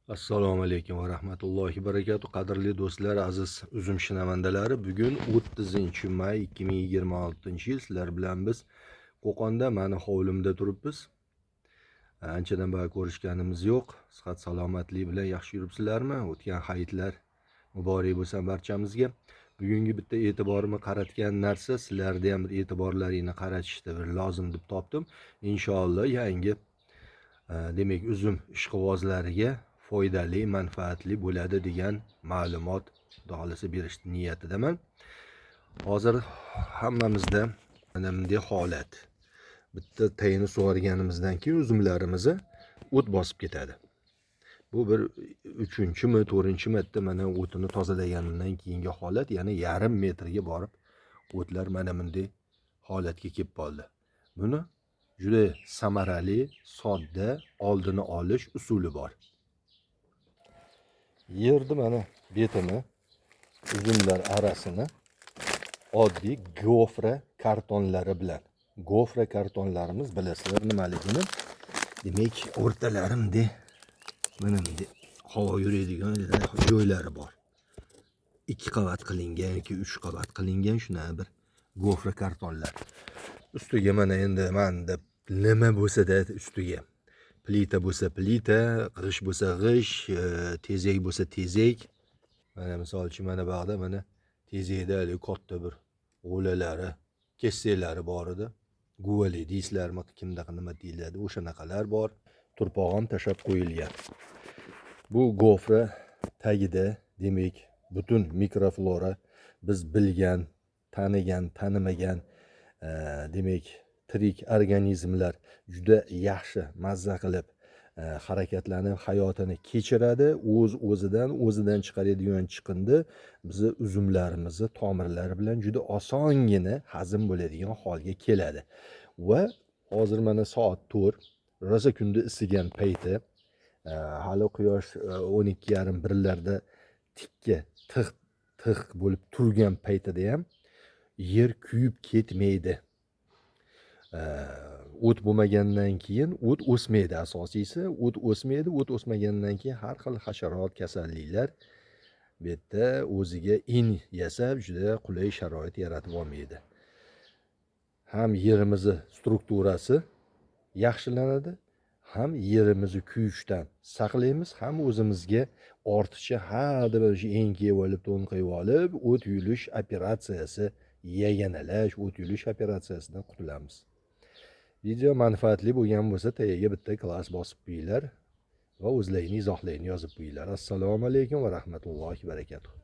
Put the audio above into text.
Assalomu alaykum va rahmatullohi barakatuh. Qadrli do'stlar, aziz uzum shinamandalari, bugun 30-may 2026-yil sizlar bilan biz Qo'qonda mana hovlimda turibmiz. Anchadan beri ko'rishganimiz yo'q. Sihat salomatlik bilan yaxshi yuribsizlarmi? O'tgan hayitlar muborak bo'lsin barchamizga. Bugungi bitta e'tiborimni qaratgan narsa, sizlarda ham bir e'tiborlaringni qaratishni bir lozim deb topdim. Inshaalloh yangi demak uzum ishqibozlariga foydali, manfaatli bo'ladi degan ma'lumot xohlasa berish niyatidaman. Hozir hammamizda mana bunday holat. Bitta tayini sug'organimizdan keyin uzumlarimizni o't bosib ketadi. Bu bir 3-mi, 4-chi marta mana o'tini tozalaganimdan keyingi holat, ya'ni yarim metrga borib o'tlar mana bunday holatga kelib qoldi. Buni juda samarali, sodda oldini olish usuli bor. Yerni mana betini, uzumlar arasini oddiy gofra kartonlari bilan. Gofra kartonlarimiz bilasizlar nimaligini. Demak, o'rtalarimda mana bunday havo yuradigan joylari bor. 2 qavat qilingan yoki 3 qavat qilingan shuna bir gofra kartonlar. Ustiga mana endi menda nima bo'lsa-da ustiga plita bo'lsa plita, g'ish bo'lsa g'ish, tezak bo'lsa tezak. Mana misol uchun mana bu yerda mana tezakda katta bir g'o'lalari, kessaklari bor edi. Guvali deysizlarmi, kimdaqa nima deyiladi, o'shanaqalar bor. Turpoq ham tashab qo'yilgan. Bu gofra tagida demak butun mikroflora, biz bilgan, tanigan, tanimagan demak tirik organizmlar juda yaxshi mazza qilib harakatlanib hayotini kechiradi. O'zidan chiqaradigan chiqindi bizni uzumlarimizni tomirlari bilan juda osongina hazm bo'ladigan holga keladi. Va hozir mana soat 4, rosa kunda isigan payti, hali quyosh 12:30-1larda tikka tiq bo'lib turgan paytida ham yer kuyib ketmaydi. O't bo'lmagandan keyin o't o'smaydi, asosiysi o't o'smaydi. O't o'smagandan keyin har xil hasharot, kasalliklar bu yerda o'ziga in yasab juda qulay sharoit yaratib olmaydi. Ham yerimizni strukturasi yaxshilanadi, ham yerimizni kuyishdan saqlaymiz, ham o'zimizga ortiqcha hadda bir enkayib olib, to'nqayib olib, o't yulish operatsiyasi, yaganalash, o't yulish operatsiyasidan qutulamiz. Video manfaatli bo'lgan bo'lsa, tagiga bitta klass bosib qo'yinglar va o'zlaringiz izohlarini yozib qo'yinglar. Assalomu alaykum va rahmatullohi barakatuh.